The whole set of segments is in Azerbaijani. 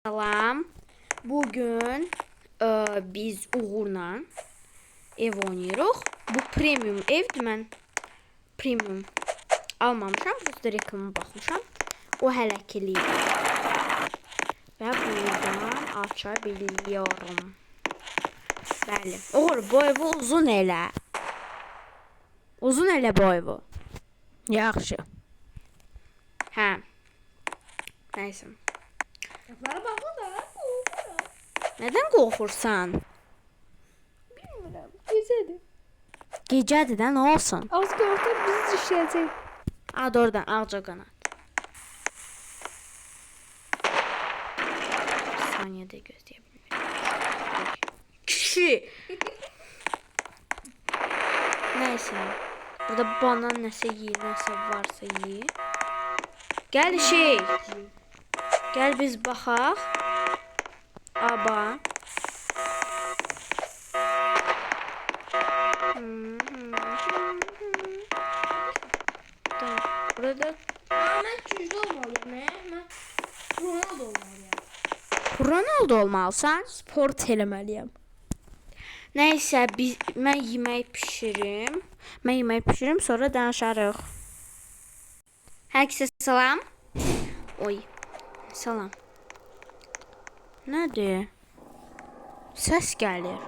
Salam. Bugün biz Uğur'la ev oynayırıq. Bu premium evdir. Mən premium almamışam. Burada reklamı baxmışam. O hələ kiliyir. Və buradan aça biliyorum. Bəli. Uğur, bu evi uzun elə. Uzun elə bu evi. Yaxşı. Hə. Nəysə. Qapılara baxma da. Nədən qorxursan? Bilmirəm. Gecədir. Gecədir də, nə olsun? Az qorxdu biz düşəcək. Ad oradan ağca qanat. Bir saniyədə gözləyə bilmirəm. Kişi. Nəysə. Burada banan nəsə yeyir, nəsə varsa yeyir. Gəl şey. Gəl biz baxaq. Aba. Burada Mən güclü olmalıyam. Mən Ronaldo olmalıyam. Ronaldo olmalısan. Sport eləməliyəm. Nəysə, mən yemək bişirim. Sonra danışarıq. Hər kəsə salam. Oy. Salam. Nədir? Səs gəlir.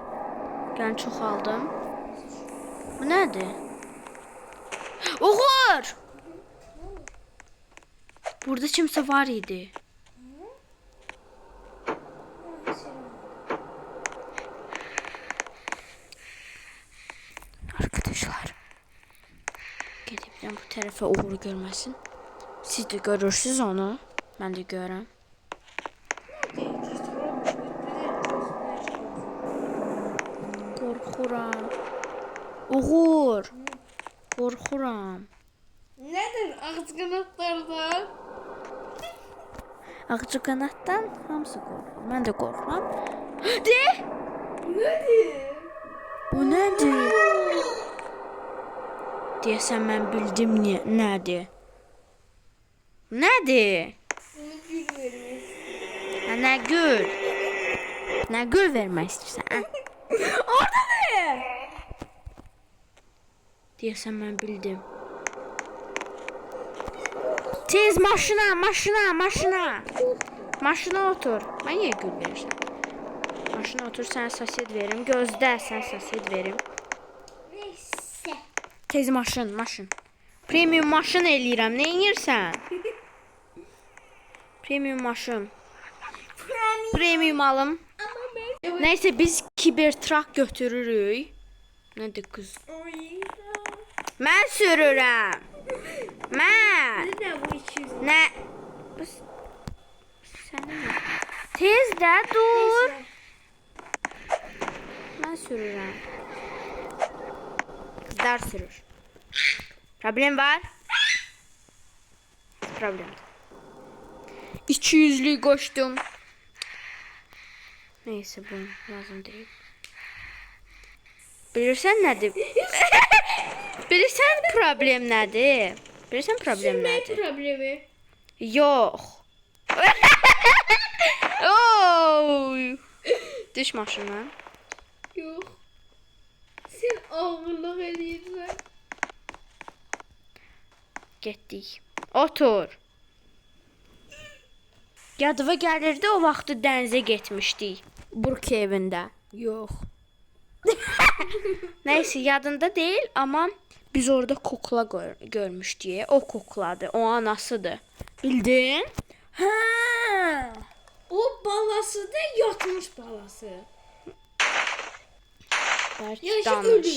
Gəlin çoxaldım. Bu nədir? Uğur! Burada kimsə var idi. Arkadaşlar. Gedibdən bu tərəfə Uğur görməsin. Siz də görürsünüz onu. Mən də görürəm. Qorxuram. Uğur. Qorxuram. Nədir ağcaqanadlardan? Ağca qanaddan hamısı qorxur. Mən də qorxuram. De! Nədir? Bu nədir? Deyəsən mən bildim nədir. Nədir? Bunu gül vermək. Hə, nə gül? Nə gül vermək istəyirsən? Hə? Orada ne? Deyəsən mən bildim. Tez maşına. Maşına otur. Mən niyə gül verirsən? Maşına otur, sənə sosed verim. Gözdə, sən sosed verim. Neyse. Tez maşın. Premium maşın eləyirəm. Nə edirsən? Premium maşın. Premium alım. Ama ben... Nəysə biz kibertrak götürürük. Nədir qız? Mən sürürəm. Mən. Ne bu 200? Nə? Sənin. Tez də dur. Mən sürürəm. Qızlar sürür. Problem var? Problemdir. 200'lük qoşdum. Neyse bu lazım değil. Bilirsən nədir? Bilirsən problem nədir? Bilirsən problem nədir? problemi? Yox. Oy. Düş maşından. Yok. Sen ağırlık eləyirsən. Getdik. Otur. Yadıma gəlirdi o vaxtı dənizə getmişdik. Burki evində. Yok. Nəysə yadında deyil, amma biz orada kukla görmüşdük. O kukladır, o anasıdır. Bildin? Ha. O balası da yatmış balası. Bərk Yaxşı danış. ölü.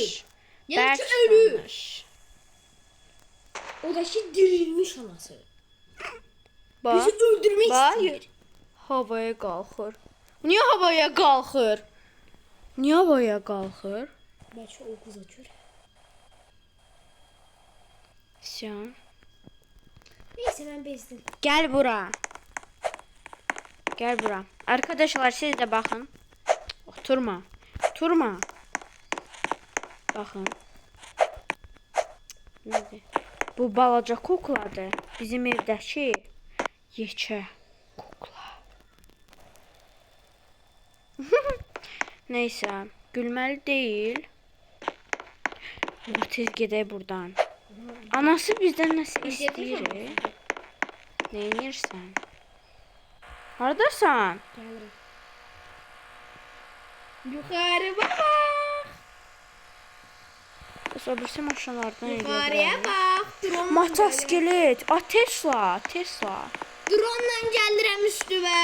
Yaxşı Bərk ölü. danış. O da ki dirilmiş anası. Bax. Bizi öldürmək Bax. istəyir. Havaya qalxır. Niyə havaya qalxır? Niyə havaya qalxır? Bəlkə o qıza görə. Sən. Neyse ben bezdim. Gəl bura. Gəl bura. Arkadaşlar siz də baxın. Oturma. Oturma. Baxın. Nədir? Bu balaca kukladır. Bizim evdəki yekə kukla. Neyse, gülməli deyil. Tez gedək buradan. Anası bizdən nəsə istəyir. Nə edirsən? Haradasan? Gəlirim. Yuxarı bax. Sabırsa maşınlardan Yuxarıya bax. Drone. Motoskelet. Tesla. Drone-la gəlirəm üstüvə.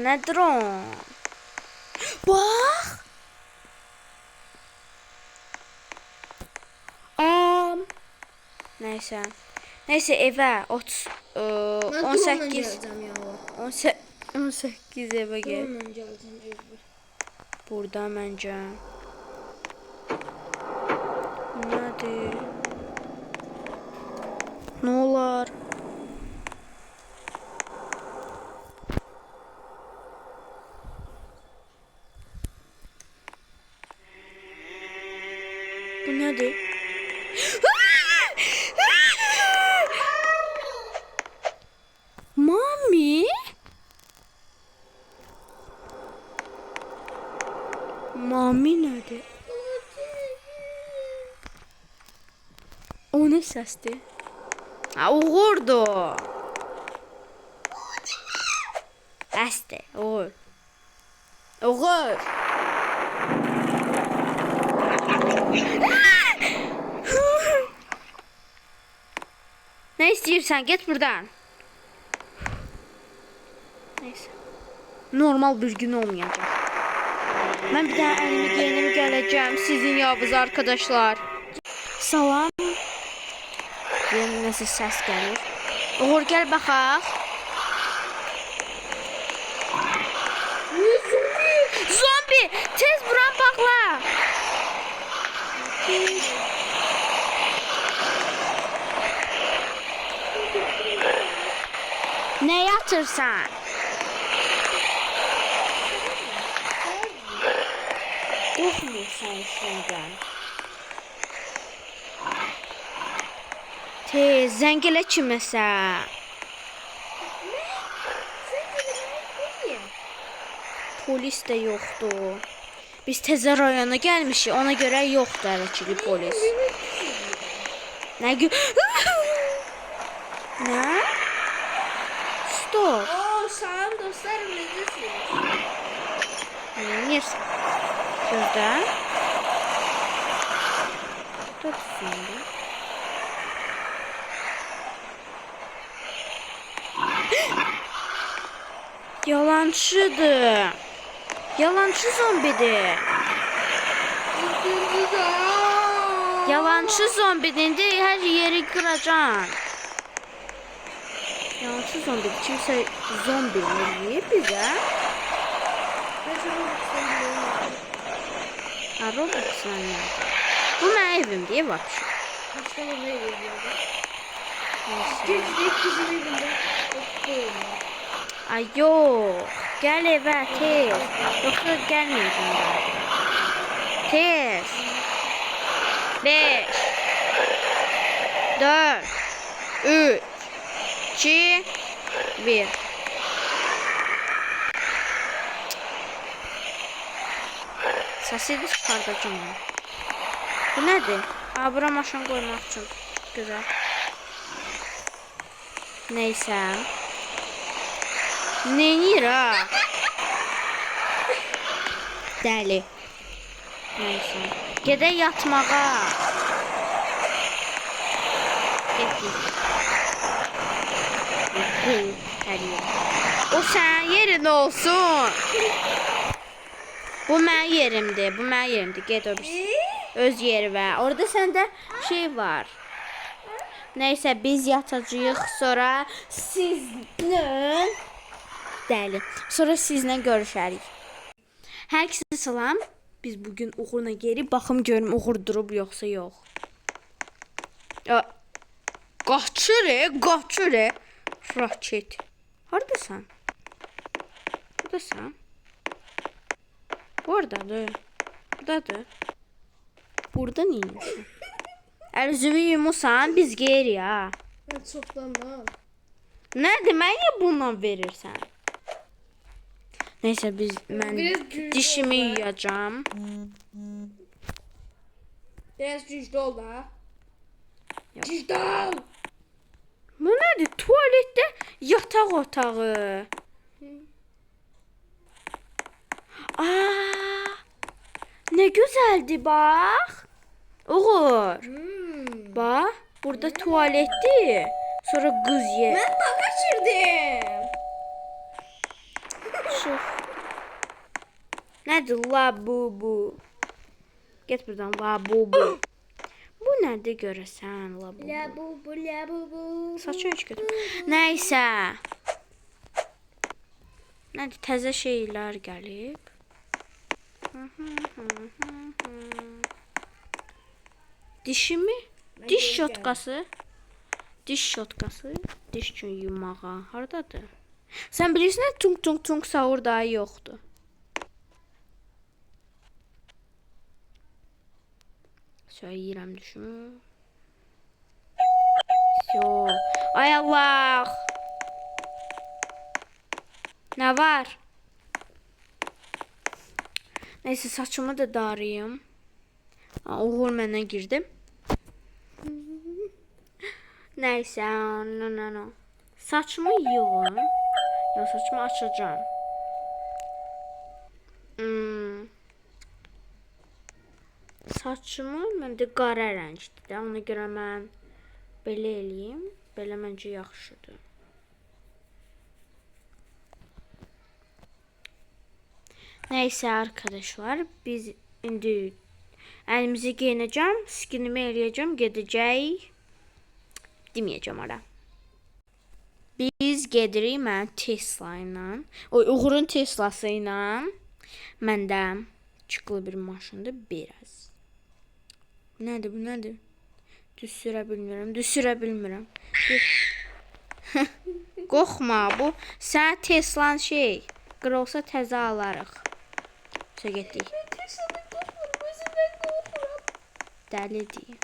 Nə drone? Bax. Neyse evə 18 evə gel. Drone-la gələcəm evə. Burada məncə. Nədir? Nə olar? Bu nədir? Mami? Mami nədir? O nə səsdir? Uğurdu. Bəsdir, uğur. Uğur. Nə istəyirsən? Get buradan. Neyse. Normal bir gün olmayacaq. Mən bir daha əlimi geyinib gələcəm. Sizin yavuz arkadaşlar. Salam. Yeni nəsə səs gəlir. Uğur gəl baxaq. Zombi! Tez buran baxla. Nə yatırsan? Qorxmursan işinizdən. Tez, zəng elə kiməsə. Polis də yoxdur. Biz təzə rayona gəlmişik, ona görə yoxdur hələ polis. Nə gü... Nə? Stop. Salam dostlarım, necəsiniz? Nə edirsən? Gözdə. Tutsundu. Yalancıdır. Yalancı zombidir. Yalancı zombidir. Hər yeri qıracağım. Yalancı zombidir. Kimsə zombi eləyir bizə. Robotla nədir? Bu mənim evimdir, vəbşi. Başqa bir ev edirəm. Gecdik bizim evində. Ay yox. Gəl evə tez. Yoxsa gəlməyəcəm daha. Tez. 5 4 3 2 1 Səsini çıxardacağım onu. Bu nədir? Bura maşın qoymaq üçün. Gözəl. Neysə. Neyir ha? Dəli. Neysə. Gedək yatmağa. Getdik. O sənin yerin olsun. Bu mənim yerimdir. Bu mənim yerimdir. Get öz yeri var. Orada səndə şey var. Neysə biz yatacağıq, sonra sizlə dəli. Sonra sizlə görüşərik. Hər kəsə salam. Biz bugün Uğurla geri baxım görüm Uğur durub yoxsa yox. Qaçır. Raket. Haradasan? Buradasan? Buradadır. Buradadır. Burada neymişsin? Ərzüvü yumusan biz geri ha. Mən çoxdan da. Nədir? Mənə bundan verirsən? Neyse mən Biraz güclü dişimi oldu. yuyacağım. Biraz güclü ol da. Yok. Güclü ol. Bu nədir? Tualetdə yataq otağı. Aa! Nə gözəldir bax. Uğur. Bax, burada tualetdir. Sonra qız yer. Ben bak kaçırdım. Çıx. Nədir la bu? Get buradan la bu. Bu nədir görəsən la bu? La bu. Saçı heç götür. Nəysə. Nədir təzə şeylər gəlib? Dişimi? Diş şotkası. Diş şotkası. Diş üçün yumağa. Hardadır? Sən bilirsən tung tung sahur daha yoxdur. Söyləyirəm düşün. Yo. Ay Allah. Nə var? Neyse saçımı da darayım. Uğur məndən girdi. Neyse. No. Saçımı yığım. Ya saçımı açacağım. Saçımı məndə qara rəngdir. Ona görə mən belə eləyim. Belə məncə yaxşıdır. Neyse arkadaşlar, biz indi elimizi giyineceğim, skinimi eləyəcəm, gedəcək. Deməyəcəm ara. Biz gedirik mən Tesla ilə. Uğurun Teslası ilə. Məndə çıxılı bir maşındır biraz. Nədir bu, nədir? Düz sürə bilmirəm. Qorxma, bu sən Teslan şey, qırılsa təzə alarıq. Getdik. Dəlidir.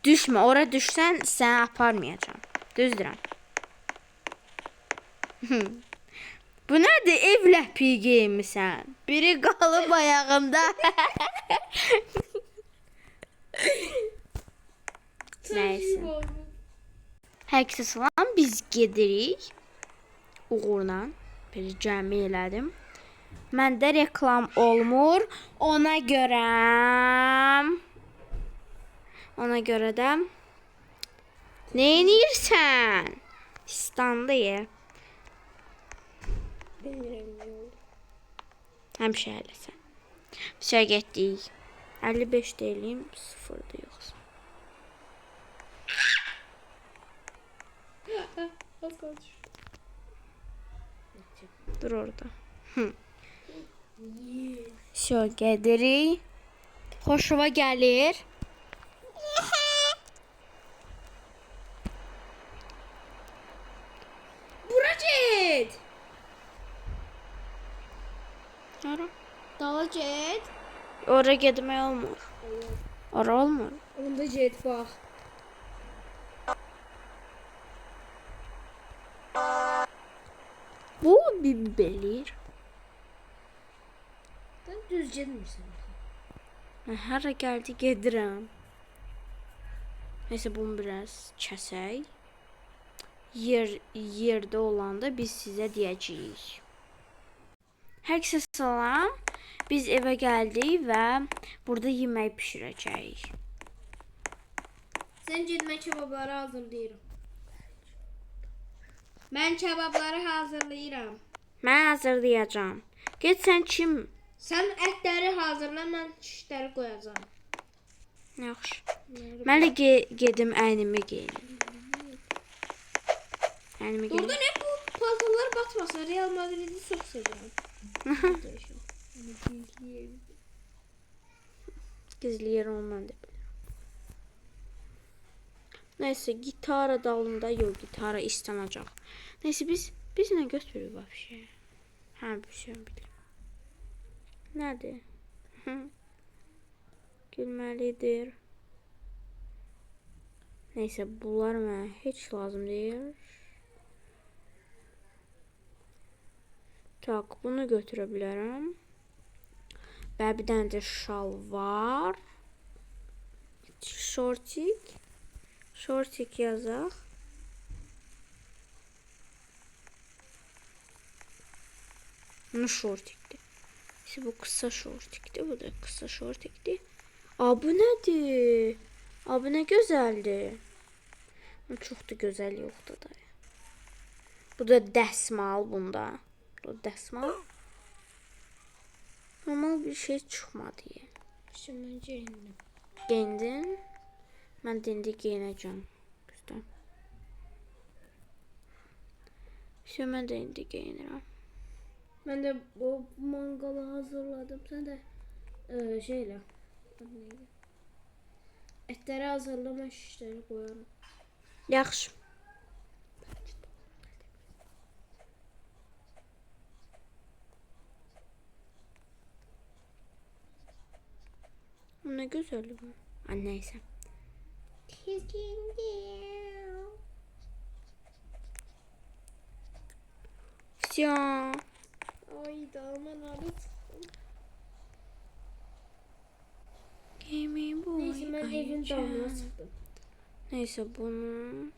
Düşmə, ora düşsən səni aparmayacağam. Düzdürəm. Bu nədir? Ev ləpi geyinmisən. Biri qalıb ayağında. Nəysə. Hər kəsə salam, biz gedirik. Uğurla. Bir cəmi elədim. Məndə reklam olmur. Ona görə də nə edirsən? İstandı yer. Həmişə eləsən. Biz getdik. 55 deyileyim, 0'dır yoxsa. Dur orada. Gedirik. Xoşuma gəlir. Bura get. Hara? Dala get. Oraya getmək olmur. Ora olmur. Onda get bax. Bu bilir. Sən düz getmirsən. Hara gəldi gedirəm. Neyse bunu biraz kəsək. Yerdə olanda biz sizə deyəcəyik. Hər kəsə salam. Biz evə gəldik və burada yemək bişirəcəyik. Sən get, mən kebabları hazırlayıram. Mən kebabları hazırlayıram. Mən hazırlayacağam. Get sən kim? Sən ətləri hazırla, mən şişləri qoyacağam. Yaxşı. Mən də gedim əynimi geyinim. Orada ne bu paltarlar batmasın. Real Madrid'i çok seviyorum. Gizli yer olmadı. Neyse gitara dalında yok, gitara istenecek. Neyse biz ne götürüyoruz vəbşə? Ha bir şey bilmiyorum. Nerede? Gülməlidir. Neyse bunlar mənə heç lazım deyil. Tak, bunu götürə bilərəm. Və bir dənə də şal var. Şortik. Şortik yazaq. Bu şortikdir. İşte bu kısa şortikdir. Bu da kısa şortikdir. Aa, bu nədir? Aa, bu nə gözəldir. Çox da gözəl yoxdur da. Bu da dəsmal bunda. Bu dəsmal. Normal bir şey çıxmadı. Şimdi giyindim. Geyindin. Mən də indi geyinəcəm. Güzel. Şimdi mən də indi geyinirəm. Ben de bu mangalı hazırladım. Sen de şeyle. Adı neydi? Etleri hazırlama şişleri koyarım. Yaxşı. Bu ne güzel bu. Ha, neyse. Всё. Ay dağıma lanet. Gaming boy. Neyse ben evin damına çıktım. Neyse bunu.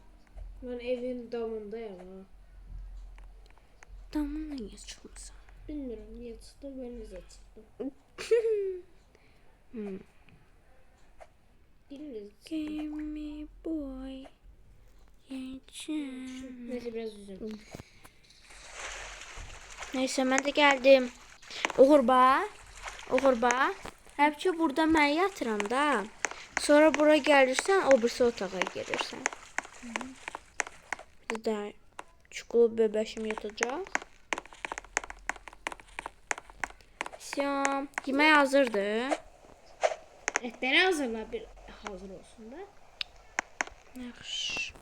Ben evin damındayım ha. Damına niye çıkmasın? Bilmiyorum niye çıktım ben niye çıktım. Bilmiyorum. Gaming boy. Geçen. Neyse biraz üzüm. Neyse ben de geldim. Uğurba. Uğurba. Hepçi burada mən yatıram da. Sonra bura gəlirsən, o birisi otağa girirsən. Bizdə çuqulu bebeşim yatacaq. Всё. Yemək hazırdır. Etleri hazırla bir hazır olsun da. Yaxşı.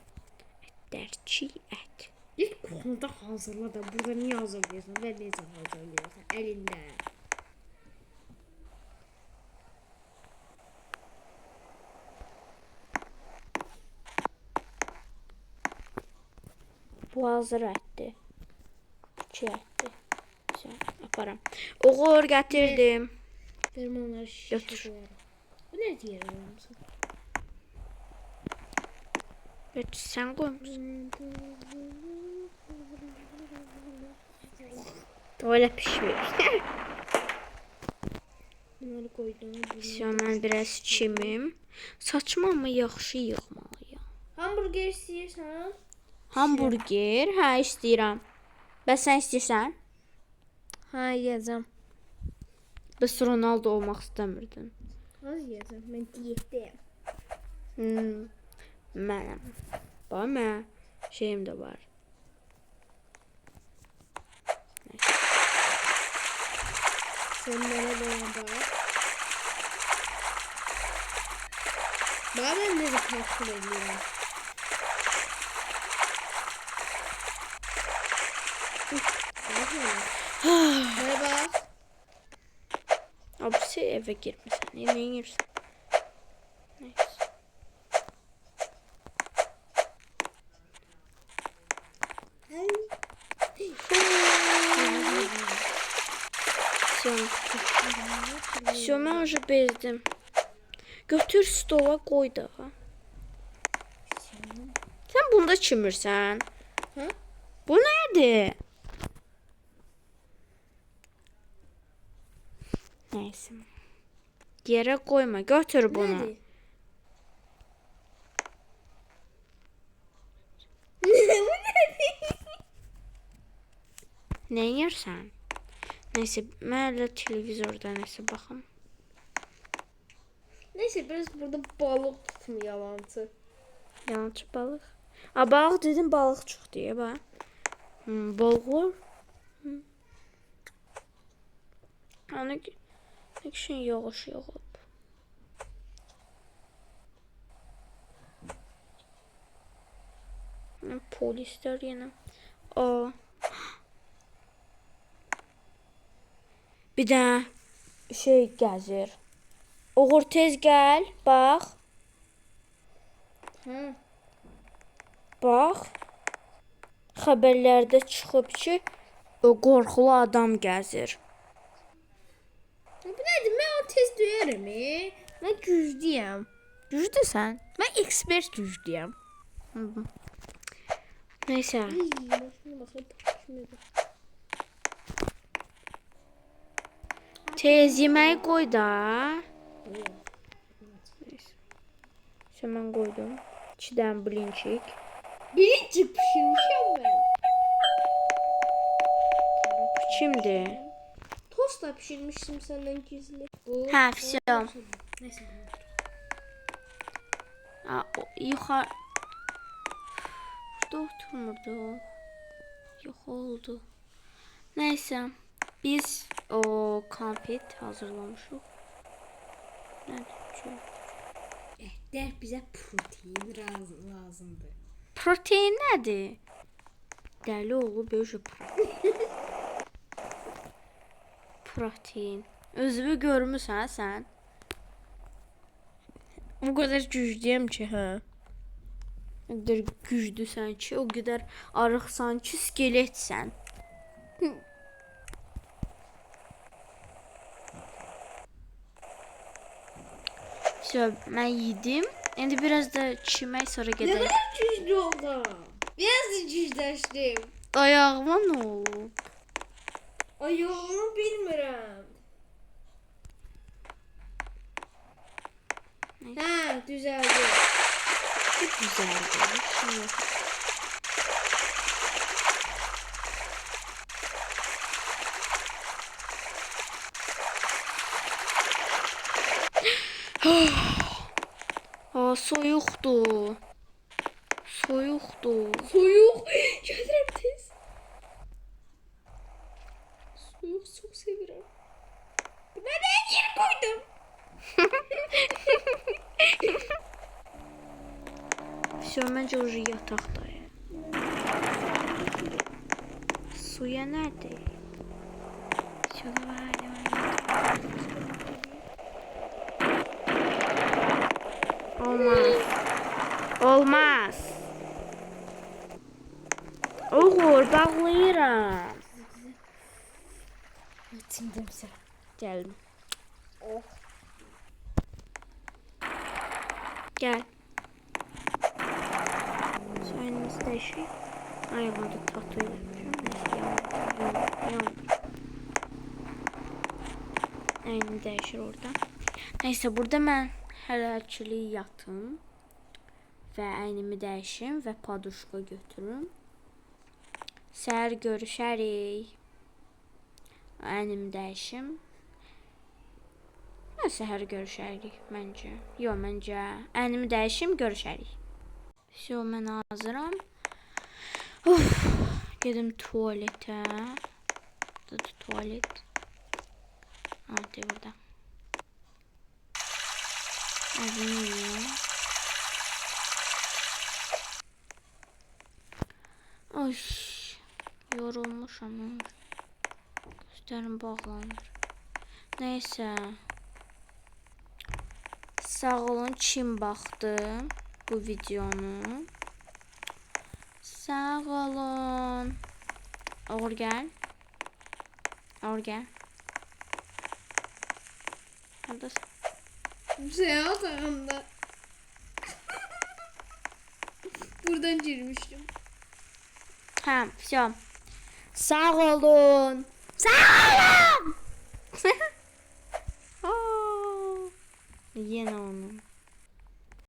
Ətlər, ət. İlk konuda hazırla da burada niye hazırlıyorsun ve ne zaman hazırlıyorsun elinde. Bu hazır ətdir. 2 ətdir. Güzel, yaparam. Uğur gətirdim. Benim onları şişe Götür. koyarım. Bu ne diye musun? Evet, sən qoymuşsun. Öyle pişiyor. Bunları koydum. Всё, mən biraz çimim. Saçma ama yaxşı yığmalıyam. Hamburger istiyorsan. Hamburger, hə istəyirəm. Bəs sən istəyirsən? Ha yiyeceğim. Bəs Ronaldo olmaq istəmirdin. Az yiyeceğim. Ben diyetteyim. Mənəm. Bax, şeyim də var. Sen bana bak. Bana ben de kontrol ediyorum. Bana bak. Abisi evə girməsən, yeməyin yersən. Neyse. Всё. Всё, mən уже bezdim. Götür stola qoy da. Sən bunda çimirsən? Hə? Bu nədir? Neyse. Yerə qoyma, götür bunu. Nedir? Bu nedir? Nə yersən? Neyse, mən elə televizorda nəsə baxım. Neyse biraz burada balık tutun yalancı. Yalancı balıq. A, balıq dedim, balıq çox deyə bax. Balıq var. Ana üçün yağış yağıb. Polislər yenə. A. Bir dənə şey gəzir. Uğur tez gəl, bax. Ha. Bax. Xəbərlərdə çıxıb ki, o qorxulu adam gəzir. Bu nədir? Mən o tez döyərəm. Mən güclüyəm. Güclüsən. Mən ekspert güclüyəm. Neysə. Tez yeməyi qoy da. Şimdi mən qoydum. 2 dənə blinçik. Birinci pişirmişəm mən. Bu kimdir? Tost da pişirmiştim senden gizli. Bu. Ha, всё. Neyse. Yuxarı. Burada oturmurdu. Yox oldu. Neysə. Biz o konfet hazırlamışıq. Nədir? Der bize protein lazımdır. Protein nədir? Dəli oğlu böyük protein. Protein. Özünü görmüsən sən? O kadar güçlüyüm ki ha. O qədər güclüsən ki, o qədər arıqsan ki, skeletsən. Mən yedim. İndi biraz da çimək sonra Ne gedək. kadar güçlü oldum. Biraz da güçleştim. Ayağıma nə olub? Ayağımı bilmirəm. Ha, düzeldi. Çok güzeldi. Şimdi soyuqdur. Soyuqdur. Soyuq. Gəlirəm tez. Soyuq çok sevirəm. Buna ne yer koydum? Все, məncə уже yataqdayım. Suya nədir? Olmaz. Olmaz. Oğul, bağlayıram. Atayım sen. Gəldim. Oh. Gəl. Suyunumuzu dəyişik. Ay, burada tatlı eləmişəm. Əyni dəyişir orada. Neysə, burada mən hərəkəlik yatım. Və əynimi dəyişim və paduşka götürüm. Səhər görüşərik. Əynimi dəyişim. Səhər görüşərik məncə. Yox, məncə əynimi dəyişim, görüşərik. Все, mən hazıram. Gedim tualetə. Burada tualet. Hadi burada. Adını yiyorum. Ay, yorulmuşam. Gözlerim bağlanır. Neyse. Sağ olun, kim baxdı bu videonu. Sağ olun. Oğur gel. Oğur gel. Neredesin? Şey otağımda. Buradan girmiştim. Ha, все. Sağ olun. Sağ olun. Yine onu.